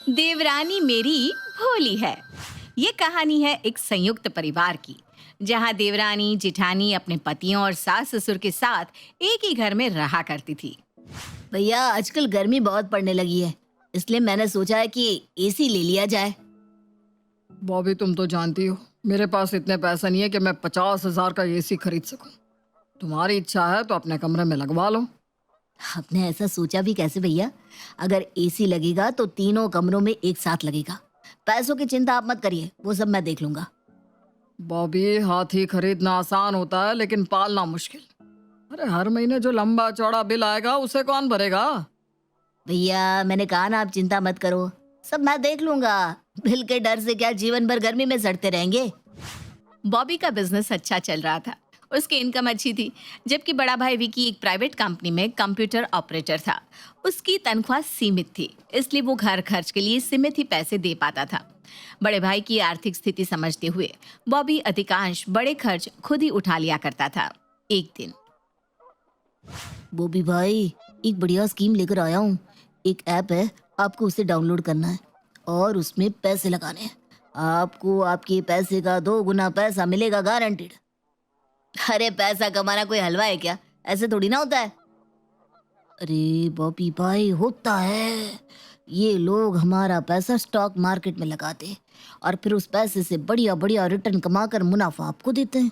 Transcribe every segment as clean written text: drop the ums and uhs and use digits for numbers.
देवरानी मेरी भोली है। ये कहानी है एक संयुक्त परिवार की, जहाँ देवरानी जेठानी अपने पतियों और सास ससुर के साथ एक ही घर में रहा करती थी। भैया आजकल गर्मी बहुत पड़ने लगी है, इसलिए मैंने सोचा है कि एसी ले लिया जाए। बॉबी, तुम तो जानती हो मेरे पास इतने पैसे नहीं है कि मैं 50,000 का एसी खरीद सकूं। तुम्हारी इच्छा है तो अपने कमरे में लगवा लो। आपने ऐसा सोचा भी कैसे भैया? अगर एसी लगेगा तो तीनों कमरों में एक साथ लगेगा। पैसों की चिंता आप मत करिए, वो सब मैं देख लूंगा। बॉबी, हाथी खरीदना आसान होता है लेकिन पालना मुश्किल। अरे हर महीने जो लंबा चौड़ा बिल आएगा उसे कौन भरेगा? भैया मैंने कहा ना, आप चिंता मत करो, सब मैं देख लूंगा। बिल के डर से क्या जीवन भर गर्मी में सड़ते रहेंगे। बॉबी का बिजनेस अच्छा चल रहा था, उसकी इनकम अच्छी थी, जबकि बड़ा भाई विकी एक प्राइवेट कंपनी में कंप्यूटर ऑपरेटर था। उसकी तनख्वाह सीमित थी, इसलिए वो घर खर्च के लिए सीमित ही पैसे दे पाता था। बड़े भाई की आर्थिक स्थिति समझते हुए बॉबी अधिकांश बड़े खर्च खुद ही उठा लिया करता था। एक दिन बॉबी भाई, एक बढ़िया स्कीम लेकर आया हूँ। एक ऐप है, आपको उसे डाउनलोड करना है और उसमें पैसे लगाने हैं। आपको आपके पैसे का 2 गुना पैसा मिलेगा, गारंटीड। अरे पैसा कमाना कोई हलवा है क्या? ऐसे थोड़ी ना होता है। अरे बॉबी भाई, होता है। ये लोग हमारा पैसा स्टॉक मार्केट में लगाते हैं और फिर उस पैसे से बढ़िया बढ़िया रिटर्न कमाकर मुनाफा आपको देते हैं।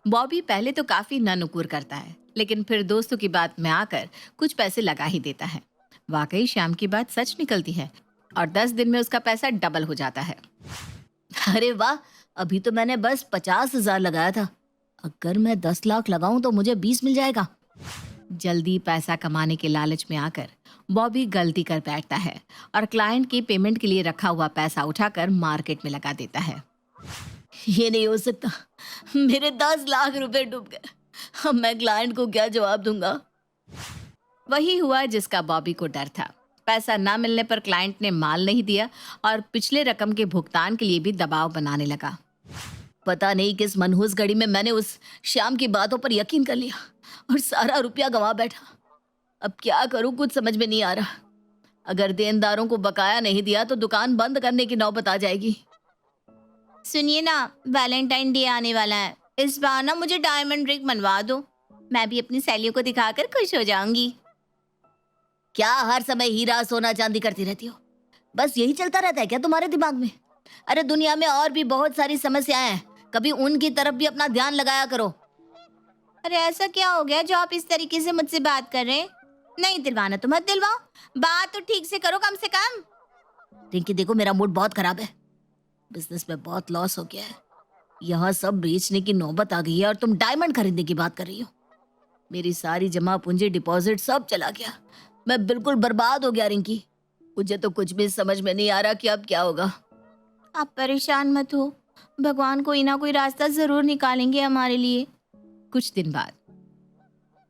बॉबी पहले तो काफी नानुकुर करता है, लेकिन फिर दोस्तों की बात में आकर कुछ पैसे लगा ही देता है। वाकई शाम की बात सच निकलती है और 10 दिन में उसका पैसा डबल हो जाता है। अरे वाह, अभी तो मैंने बस 50,000 लगाया था। अगर मैं 10 लाख लगाऊं तो मुझे 20 मिल जाएगा। जल्दी पैसा कमाने के लालच में आकर बॉबी गलती कर बैठता है और क्लाइंट की पेमेंट के लिए रखा हुआ पैसा उठाकर मार्केट में लगा देता है। ये नहीं हो सकता, मेरे 10 लाख रुपए डूब गए। अब मैं क्लाइंट को क्या जवाब दूंगा? वही हुआ जिसका बॉबी को डर था। पैसा ना मिलने पर क्लाइंट ने माल नहीं दिया और पिछले रकम के भुगतान के लिए भी दबाव बनाने लगा। पता नहीं किस मनहूस घड़ी में मैंने उस शाम की बातों पर यकीन कर लिया और सारा रुपया गंवा बैठा। अब क्या करूं, कुछ समझ में नहीं आ रहा। अगर देनदारों को बकाया नहीं दिया तो दुकान बंद करने की नौबत आ जाएगी। सुनिए ना, वैलेंटाइन डे आने वाला है, इस बार ना मुझे डायमंड रिंग बनवा दो। मैं भी अपनी सहेलियों को दिखाकर खुश हो जाऊंगी। क्या हर समय हीरा सोना चांदी करती रहती हो? बस यही चलता रहता है क्या तुम्हारे दिमाग में? अरे दुनिया में और भी बहुत सारी समस्याएं हैं, कभी उनकी तरफ भी अपना ध्यान लगाया करो। अरे ऐसा क्या हो गया जो आप इस तरीके से मुझसे बात कर रहे हैं? नहीं दिलवाना तो मत दिलवाओ, बात तो ठीक से करो कम से कम। रिंकी देखो, मेरा मूड बहुत खराब है। बिजनेस में बहुत लॉस हो गया है। यहाँ सब बेचने की नौबत आ गई है और तुम डायमंड खरीदने की बात कर रही हो। मेरी सारी जमा पूंजी, डिपॉजिट सब चला गया। मैं बिल्कुल बर्बाद हो गया रिंकी। मुझे तो कुछ भी समझ में नहीं आ रहा कि अब क्या होगा। आप परेशान मत हो, भगवान कोई ना कोई रास्ता जरूर निकालेंगे हमारे लिए। कुछ दिन बाद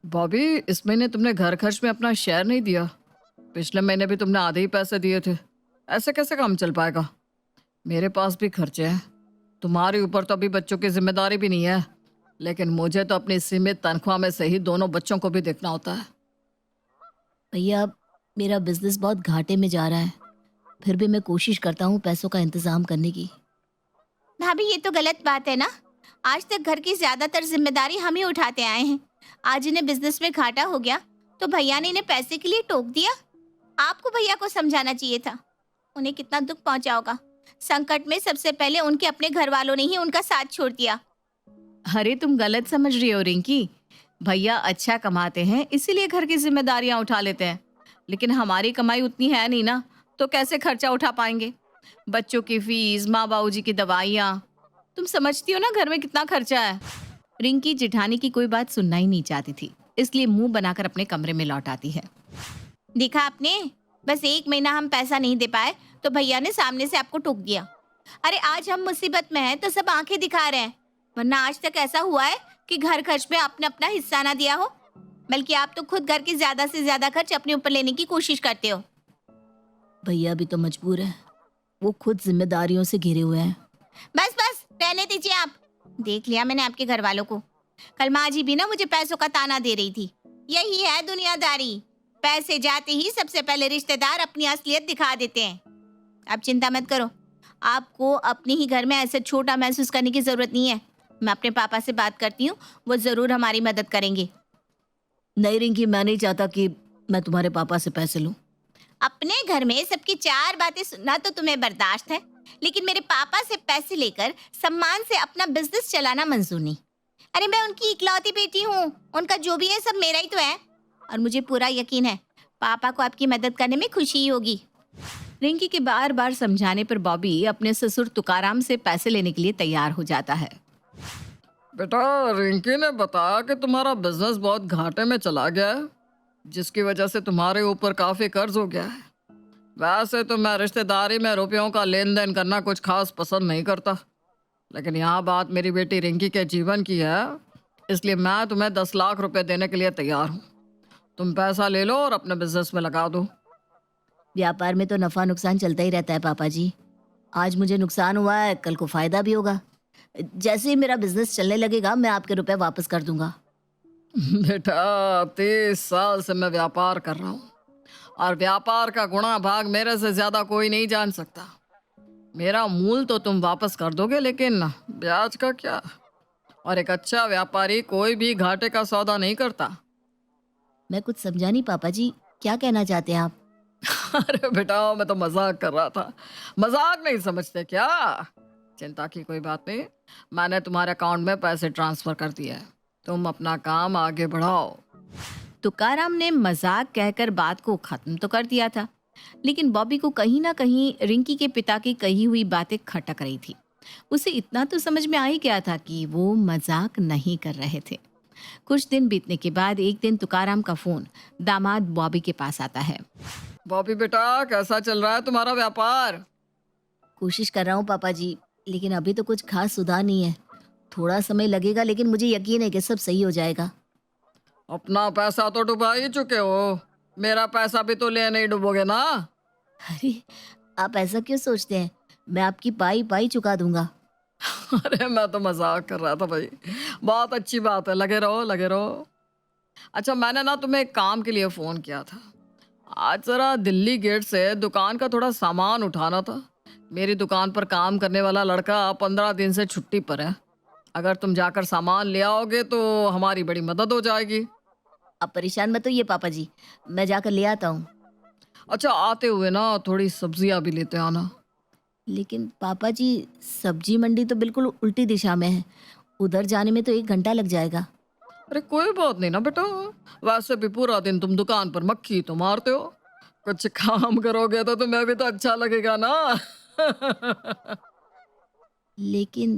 बॉबी, इस महीने तुमने घर खर्च में अपना शेयर नहीं दिया। पिछले महीने भी तुमने आधे ही पैसे दिए थे। ऐसे कैसे काम चल पाएगा? मेरे पास भी खर्चे हैं। तुम्हारे ऊपर तो अभी बच्चों की जिम्मेदारी भी नहीं है, लेकिन मुझे तो अपनी सीमित तनख्वाह में से ही दोनों बच्चों को भी देखना होता है। भैया मेरा बिजनेस बहुत घाटे में जा रहा है, फिर भी मैं कोशिश करता हूँ पैसों का इंतजाम करने की। भाभी ये तो गलत बात है ना, आज तक घर की ज्यादातर जिम्मेदारी हम ही उठाते आए हैं। आज इन्हें बिजनेस में घाटा हो गया तो भैया ने इन्हें पैसे के लिए टोक दिया। आपको भैया को समझाना चाहिए था, उन्हें कितना दुख पहुंचा होगा। संकट में सबसे पहले उनके अपने घर वालों ने ही उनका साथ छोड़ दिया। अरे तुम गलत समझ रही हो रिंकी। भैया अच्छा कमाते हैं, इसीलिए घर की जिम्मेदारियां उठा लेते हैं, लेकिन हमारी कमाई उतनी है नहीं ना, तो कैसे खर्चा उठा पाएंगे? बच्चों की फीस, माँ बाबूजी की दवाइयाँ, तुम समझती हो ना घर में कितना खर्चा है। रिंकी जेठानी की कोई बात सुनना ही नहीं चाहती थी, इसलिए मुंह बनाकर अपने कमरे में लौट आती है। देखा आपने, बस 1 महीना हम पैसा नहीं दे पाए तो भैया ने सामने से आपको टोक दिया। अरे आज हम मुसीबत में हैं तो सब आंखें दिखा रहे हैं, वरना आज तक ऐसा हुआ है कि घर खर्च में आपने अपना हिस्सा ना दिया हो? बल्कि आप तो खुद घर की ज्यादा से ज्यादा खर्च अपने ऊपर लेने की कोशिश करते हो। भैया भी तो मजबूर है, वो खुद जिम्मेदारियों से घिरे हुए हैं। बस बस रहने दीजिए आप। देख लिया मैंने आपके घर वालों को। कल माँ जी भी ना मुझे पैसों का ताना दे रही थी। यही है दुनियादारी, पैसे जाते ही सबसे पहले रिश्तेदार अपनी असलियत दिखा देते हैं। आप चिंता मत करो, आपको अपने ही घर में ऐसे छोटा महसूस करने की ज़रूरत नहीं है। मैं अपने पापा से बात करती हूँ, वो ज़रूर हमारी मदद करेंगे। नहीं रिंकी, मैं नहीं चाहता कि मैं तुम्हारे पापा से पैसे लूँ। अपने घर में सबकी 4 बातें सुनना तो तुम्हें बर्दाश्त है, लेकिन मेरे पापा से पैसे लेकर सम्मान से अपना बिजनेस चलाना मंजूर नहीं। अरे मैं उनकी इकलौती बेटी हूँ, उनका जो भी है सब मेरा ही तो है। और मुझे पूरा यकीन है पापा को आपकी मदद करने में खुशी ही होगी। रिंकी के बार बार समझाने पर बॉबी अपने ससुर तुकाराम से पैसे लेने के लिए तैयार हो जाता है। बेटा, रिंकी ने बताया कि तुम्हारा बिजनेस बहुत घाटे में चला गया है, जिसकी वजह से तुम्हारे ऊपर काफी कर्ज हो गया है। वैसे तो मैं रिश्तेदारी में रुपयों का लेन देन करना कुछ खास पसंद नहीं करता, लेकिन यहाँ बात मेरी बेटी रिंकी के जीवन की है, इसलिए मैं तुम्हें 10 लाख रुपए देने के लिए तैयार हूँ। तुम पैसा ले लो और अपने बिजनेस में लगा दो। व्यापार में तो नफा नुकसान चलता ही रहता है पापा जी। आज मुझे नुकसान हुआ है, कल को फायदा भी होगा। जैसे ही मेरा बिजनेस चलने लगेगा मैं आपके रुपए वापस कर दूंगा। बेटा, 30 साल से मैं व्यापार कर रहा हूँ और व्यापार का गुणा भाग मेरे से ज्यादा कोई नहीं जान सकता। मेरा मूल तो तुम वापस कर दोगे, लेकिन ब्याज का क्या? और एक अच्छा व्यापारी कोई भी घाटे का सौदा नहीं करता। मैं कुछ समझा नहीं पापा जी, क्या कहना चाहते हैं आप? अरे बेटा, मैं तो मजाक कर रहा था। मजाक नहीं समझते क्या? चिंता की कोई बात नहीं, मैंने तुम्हारे अकाउंट में पैसे ट्रांसफर कर दिए हैं। तुम अपना काम आगे बढ़ाओ। तुकाराम ने मजाक कहकर बात को खत्म तो कर दिया था, लेकिन बॉबी को कहीं ना कहीं रिंकी के पिता की कही हुई बातें खटक रही थी। उसे इतना तो समझ में आ ही गया था कि वो मजाक नहीं कर रहे थे। कुछ दिन बीतने के बाद एक दिन तुकाराम का फोन दामाद बॉबी के पास आता है। बॉबी बेटा, कैसा चल रहा है तुम्हारा व्यापार? कोशिश कर रहा हूँ पापा जी, लेकिन अभी तो कुछ खास सुधार नहीं है। थोड़ा समय लगेगा, लेकिन मुझे यकीन है कि सब सही हो जाएगा। अपना पैसा तो डुबा ही चुके हो, मेरा पैसा भी तो ले नहीं डुबोगे ना? अरे आप ऐसा क्यों सोचते हैं? मैं आपकी पाई पाई चुका दूंगा। अरे मैं तो मजाक कर रहा था भाई। बहुत अच्छी बात है, लगे रहो लगे रहो। अच्छा, मैंने ना तुम्हें एक काम के लिए फ़ोन किया था। आज ज़रा दिल्ली गेट से दुकान का थोड़ा सामान उठाना था। मेरी दुकान पर काम करने वाला लड़का 15 दिन से छुट्टी पर है। अगर तुम जाकर सामान ले आओगे तो हमारी बड़ी मदद हो जाएगी। आप परेशान मत होइए पापा जी, मैं जाकर ले आता हूँ। अच्छा, आते हुए ना थोड़ी सब्जियां भी लेते आना। लेकिन पापा जी, सब्जी मंडी तो बिल्कुल उल्टी दिशा में है, उधर जाने में तो 1 घंटा लग जाएगा। अरे कोई बात नहीं ना बेटा, वैसे भी पूरा दिन तुम दुकान पर मक्खी तो मारते हो। कुछ काम करोगे तो तुम्हें भी तो अच्छा लगेगा ना। लेकिन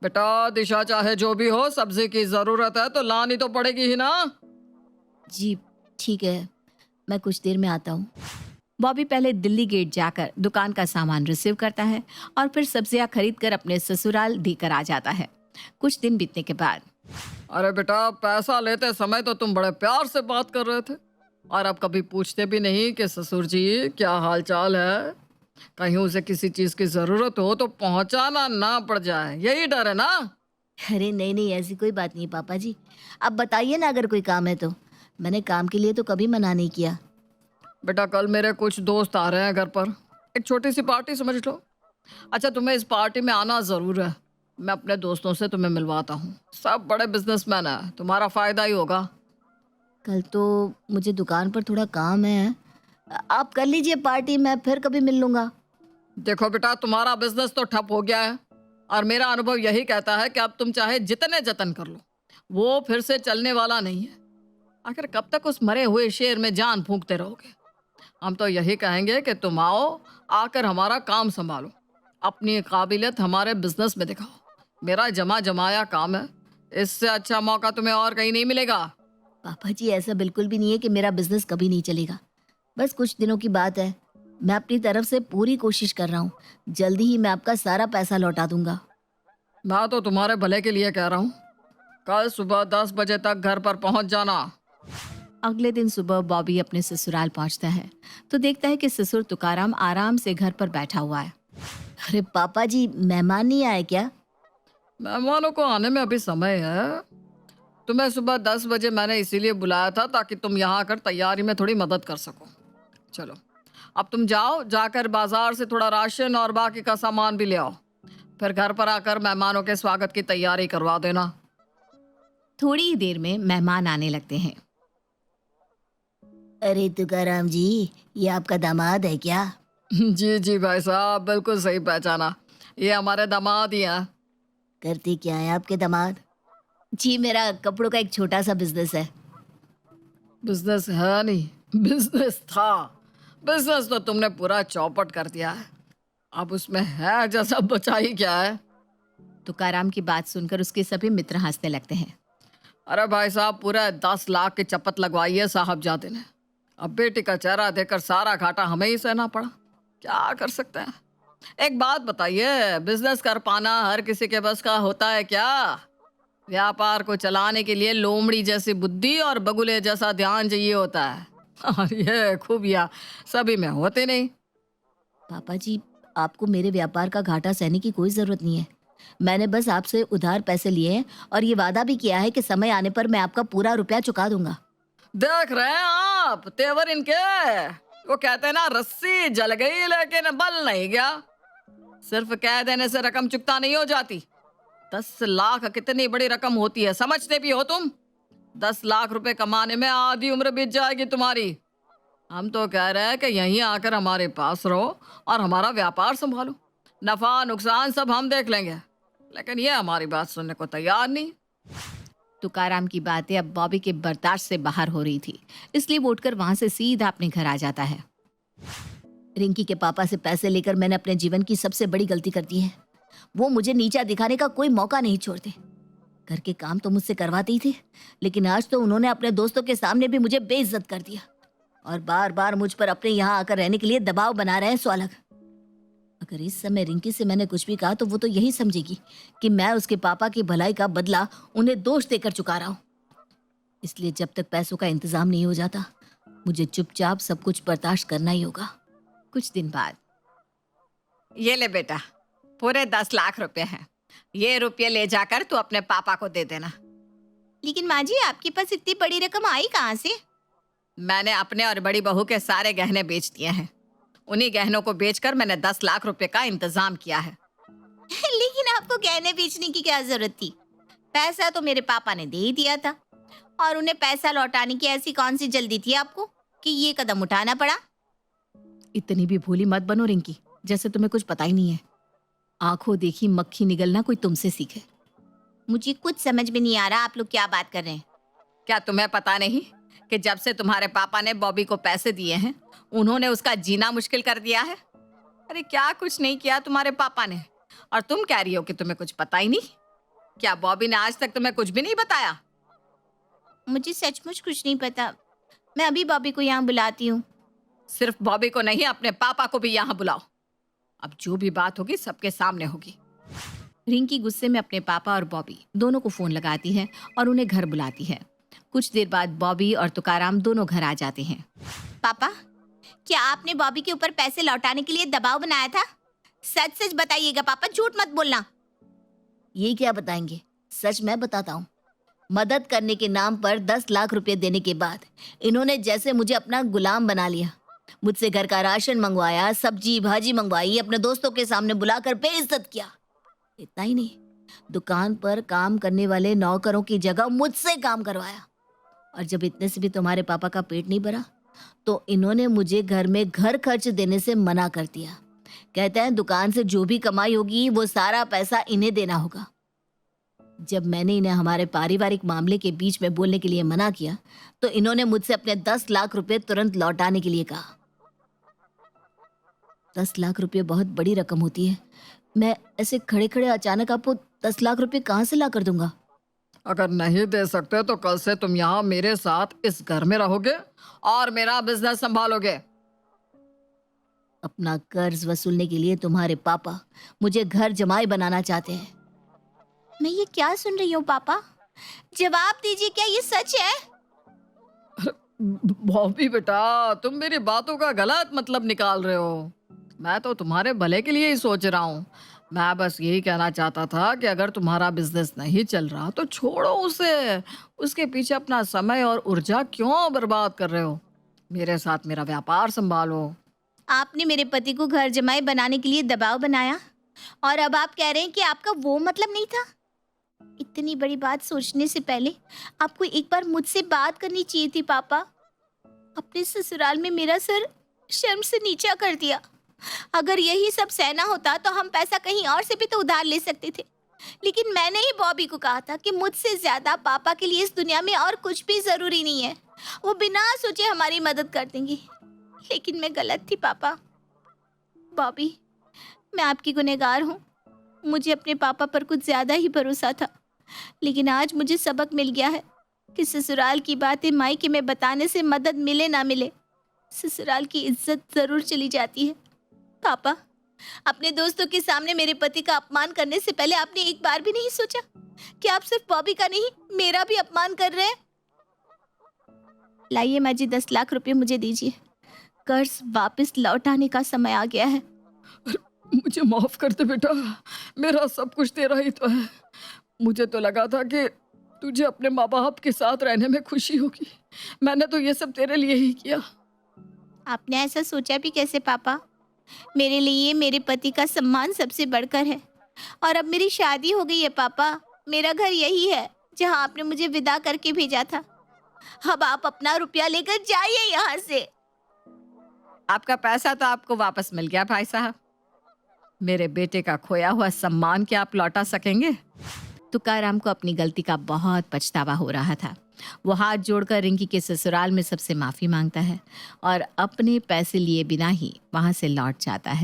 बेटा, दिशा चाहे जो भी हो, सब्जी की जरूरत है तो लानी तो पड़ेगी ही ना। जी ठीक है, मैं कुछ देर में आता हूँ। बॉबी पहले दिल्ली गेट जाकर दुकान का सामान रिसीव करता है और फिर सब्जियां खरीद कर अपने ससुराल देकर आ जाता है। कुछ दिन बीतने के बाद अरे बेटा, पैसा लेते समय तो तुम बड़े प्यार से बात कर रहे थे, और अब कभी पूछते भी नहीं कि ससुर जी क्या हाल चाल है। कहीं उसे किसी चीज की जरूरत हो तो पहुंचाना ना पड़ जाए, यही डर है ना? अरे नहीं नहीं, ऐसी कोई बात नहीं पापा जी। आप बताइए ना, अगर कोई काम है तो। मैंने काम के लिए तो कभी मना नहीं किया। बेटा, कल मेरे कुछ दोस्त आ रहे हैं घर पर, एक छोटी सी पार्टी समझ लो। अच्छा, तुम्हें इस पार्टी में आना ज़रूर है। मैं अपने दोस्तों से तुम्हें मिलवाता हूँ, सब बड़े बिजनेसमैन हैं, तुम्हारा फ़ायदा ही होगा। कल तो मुझे दुकान पर थोड़ा काम है, आप कर लीजिए पार्टी, मैं फिर कभी मिल लूँगा। देखो बेटा, तुम्हारा बिजनेस तो ठप हो गया है, और मेरा अनुभव यही कहता है कि अब तुम चाहे जितने जतन कर लो, वो फिर से चलने वाला नहीं है। आखिर कब तक उस मरे हुए शेर में जान फूंकते रहोगे? हम तो यही कहेंगे कि तुम आओ, आकर हमारा काम संभालो, अपनी काबिलियत हमारे बिजनेस में दिखाओ। मेरा जमा जमाया काम है, इससे अच्छा मौका तुम्हें और कहीं नहीं मिलेगा। पापा जी, ऐसा बिल्कुल भी नहीं है कि मेरा बिजनेस कभी नहीं चलेगा। बस कुछ दिनों की बात है, मैं अपनी तरफ से पूरी कोशिश कर रहा हूँ। जल्दी ही मैं आपका सारा पैसा लौटा दूंगा। मैं तो तुम्हारे भले के लिए कह रहा हूँ, कल सुबह 10 बजे तक घर पर पहुँच जाना। अगले दिन सुबह बॉबी अपने ससुराल पहुंचता है तो देखता है कि ससुर तुकाराम आराम से घर पर बैठा हुआ है। अरे पापा जी, मेहमान नहीं आए क्या? मेहमानों को आने में अभी समय है। तुम्हें सुबह 10 बजे मैंने इसीलिए बुलाया था ताकि तुम यहाँ आकर तैयारी में थोड़ी मदद कर सको। चलो, अब तुम जाओ, जाकर बाजार से थोड़ा राशन और बाकी का सामान भी ले आओ। फिर घर पर आकर मेहमानों के स्वागत की तैयारी करवा देना। थोड़ी ही देर में मेहमान आने लगते हैं। अरे तुकाराम जी, ये आपका दामाद है क्या? जी जी भाई साहब, बिल्कुल सही पहचाना। ये हमारे दामाद ही हैं। करते क्या है आपके दामाद? जी, मेरा कपड़ों का एक छोटा सा बिजनेस है। बिजनेस है नहीं, बिजनेस था। बिजनेस तो तुमने पूरा चौपट कर दिया है। अब उसमें है जैसा बचा ही क्या है। तुकाराम की बात सुनकर उसके सभी मित्र हंसने लगते हैं। अरे भाई साहब, पूरा 10 लाख की चपत लगवाई है साहबजादे ने। अब बेटी का चेहरा देखकर सारा घाटा हमें ही सहना पड़ा। क्या कर सकते हैं। एक बात बताइए, बिजनेस कर पाना हर किसी के बस का होता है क्या? व्यापार को चलाने के लिए लोमड़ी जैसी बुद्धि और बगुले जैसा ध्यान चाहिए होता है। और ये खूबियां सभी में होते नहीं। पापा जी, आपको मेरे व्यापार का घाटा सहने की कोई जरूरत नहीं है। मैंने बस आपसे उधार पैसे लिए हैं और ये वादा भी किया है कि समय आने पर मैं आपका पूरा रुपया चुका दूंगा। देख रहे हैं आप तेवर इनके। वो कहते हैं ना, रस्सी जल गई लेकिन बल नहीं गया। सिर्फ कह देने से रकम चुकता नहीं हो जाती। 10 लाख कितनी बड़ी रकम होती है, समझते भी हो तुम? 10 लाख रुपए कमाने में आधी उम्र बीत जाएगी तुम्हारी। हम तो कह रहे हैं कि यहीं आकर हमारे पास रहो और हमारा व्यापार संभालो। नफा नुकसान सब हम देख लेंगे। लेकिन ये हमारी बात सुनने को तैयार नहीं। तुकाराम की बातें अब बॉबी के बर्दाश्त से बाहर हो रही थी, इसलिए वो उठकर वहां से सीधा अपने घर आ जाता है। रिंकी के पापा से पैसे लेकर मैंने अपने जीवन की सबसे बड़ी गलती कर दी है। वो मुझे नीचा दिखाने का कोई मौका नहीं छोड़ते। घर के काम तो मुझसे करवाते ही थे, लेकिन आज तो उन्होंने अपने दोस्तों के सामने भी मुझे बेइज्जत कर दिया और बार बार मुझ पर अपने यहाँ आकर रहने के लिए दबाव बना रहे हैं सो अलग। अगर इस समय रिंकी से मैंने कुछ भी कहा तो वो तो यही समझेगी कि मैं उसके पापा की भलाई का बदला उन्हें दोष देकर चुका रहा हूँ। इसलिए जब तक पैसों का इंतजाम नहीं हो जाता, मुझे चुपचाप सब कुछ बर्दाश्त करना ही होगा। कुछ दिन बाद, ये ले बेटा, पूरे 10 लाख रुपए हैं। ये रुपये ले जाकर तू अपने पापा को दे देना। लेकिन माँ जी, आपके पास इतनी बड़ी रकम आई कहाँ से? मैंने अपने और बड़ी बहू के सारे गहने बेच दिए हैं। उन्हीं गहनों को बेचकर मैंने 10 लाख रुपए का इंतजाम किया है। लेकिन आपको गहने बेचने की क्या जरूरत थी? पैसा तो मेरे पापा ने दे ही दिया था, और उन्हें पैसा लौटाने की ऐसी कौन सी जल्दी थी आपको कि ये कदम उठाना पड़ा? इतनी भी भोली मत बनो रिंकी, जैसे तुम्हें कुछ पता ही नहीं है। आंखों देखी मक्खी निगलना कोई तुमसे सीखे। मुझे कुछ समझ में नहीं आ रहा आप लोग क्या बात कर रहे हैं। क्या तुम्हें पता नहीं कि जब से तुम्हारे पापा ने बॉबी को पैसे दिए हैं, उन्होंने उसका जीना मुश्किल कर दिया है? अरे क्या कुछ नहीं किया तुम्हारे पापा ने, और तुम कह रही हो कि तुम्हें कुछ पता ही नहीं? क्या बॉबी ने आज तक तुम्हें कुछ भी नहीं बताया? मुझे सचमुच कुछ नहीं पता। मैं अभी बॉबी को यहाँ बुलाती हूँ। सिर्फ बॉबी को नहीं, अपने पापा को भी यहाँ बुलाओ। अब जो भी बात होगी सबके सामने होगी। रिंकी गुस्से में अपने पापा और बॉबी दोनों को फोन लगाती है और उन्हें घर बुलाती है। कुछ देर बाद बॉबी और तुकाराम दोनों घर आ जाते हैं। पापा, क्या आपने बॉबी के ऊपर पैसे लौटाने के लिए दबाव बनाया था? सच सच बताइएगा पापा, झूठ मत बोलना। ये क्या बताएंगे, सच मैं बताता हूँ। मदद करने के नाम पर 10 लाख रुपए देने के बाद इन्होंने जैसे मुझे अपना गुलाम बना लिया। मुझसे घर का राशन मंगवाया, सब्जी भाजी मंगवाई, अपने दोस्तों के सामने बुलाकर बेइज्जत किया। इतना ही नहीं, दुकान पर काम करने वाले नौकरों की जगह मुझसे काम करवाया। और जब इतने से भी तुम्हारे पापा का पेट नहीं भरा तो इन्होंने मुझे घर में घर खर्च देने से मना कर दिया। कहते हैं दुकान से जो भी कमाई होगी वो सारा पैसा इन्हें देना होगा। जब मैंने इन्हें हमारे पारिवारिक मामले के बीच में बोलने के लिए मना किया तो इन्होंने मुझसे अपने 10 लाख रुपए तुरंत लौटाने के लिए कहा। 10 लाख रुपए बहुत बड़ी रकम होती है। मैं ऐसे खड़े खड़े अचानक आपको 10 लाख रुपए कहाँ से ला कर दूंगा? अगर नहीं दे सकते तो कल से तुम यहाँ मेरे साथ इस घर में रहोगे और मेरा बिजनेस संभालोगे। अपना कर्ज वसूलने के लिए तुम्हारे पापा मुझे घर जमाई बनाना चाहते हैं। मैं ये क्या सुन रही हूँ पापा? जवाब दीजिए, क्या ये सच है? बॉबी बेटा, तुम मेरी बातों का गलत मतलब निकाल रहे हो। मैं तो तुम्हारे भले के लिए ही सोच रहा हूँ। मैं बस यही कहना चाहता था कि अगर तुम्हारा बिजनेस नहीं चल रहा तो छोड़ो उसे। उसके पीछे अपना समय और ऊर्जा क्यों बर्बाद कर रहे हो? मेरे साथ मेरा व्यापार संभालो। आपने मेरे पति को घर जमाई बनाने के लिए दबाव बनाया और अब आप कह रहे हैं कि आपका वो मतलब नहीं था। इतनी बड़ी बात सोचने से पहले आपको एक बार मुझसे बात करनी चाहिए थी पापा। अपने ससुराल में मेरा सर शर्म से नीचा कर दिया। अगर यही सब सहना होता तो हम पैसा कहीं और से भी तो उधार ले सकते थे, लेकिन मैंने ही बॉबी को कहा था कि मुझसे ज्यादा पापा के लिए इस दुनिया में और कुछ भी जरूरी नहीं है। वो बिना सोचे हमारी मदद कर देंगे, लेकिन मैं गलत थी पापा। बॉबी, मैं आपकी गुनहगार हूँ। मुझे अपने पापा पर कुछ ज्यादा ही भरोसा था, लेकिन आज मुझे सबक मिल गया है कि ससुराल की बातें मायके में बताने से मदद मिले ना मिले, ससुराल की इज्जत जरूर चली जाती है। पापा, अपने दोस्तों के सामने मेरे पति का अपमान करने से पहले आपने एक बार भी नहीं सोचा कि आप सिर्फ बॉबी का नहीं मेरा भी अपमान कर रहे हैं? लाइए माँ जी, 10 लाख रुपए मुझे दीजिए। कर्ज वापस लौटाने का समय आ गया है। मुझे माफ कर दे बेटा, मेरा सब कुछ तेरा ही तो है। मुझे तो लगा था कि तुझे अपने माँ बाप के साथ रहने में खुशी होगी। मैंने तो ये सब तेरे लिए ही किया। आपने ऐसा सोचा भी कैसे पापा? मेरे लिए मेरे पति का सम्मान सबसे बढ़कर है, और अब मेरी शादी हो गई है पापा। मेरा घर यही है जहाँ आपने मुझे विदा करके भेजा था। अब आप अपना रुपया लेकर जाइए यहाँ से। आपका पैसा तो आपको वापस मिल गया भाई साहब। मेरे बेटे का खोया हुआ सम्मान क्या आप लौटा सकेंगे? तुकाराम को अपनी गलती का बहुत पछतावा हो रहा था। वो हाथ जोड़कर रिंकी के ससुराल में सबसे माफ़ी मांगता है और अपने पैसे लिए बिना ही वहाँ से लौट जाता है।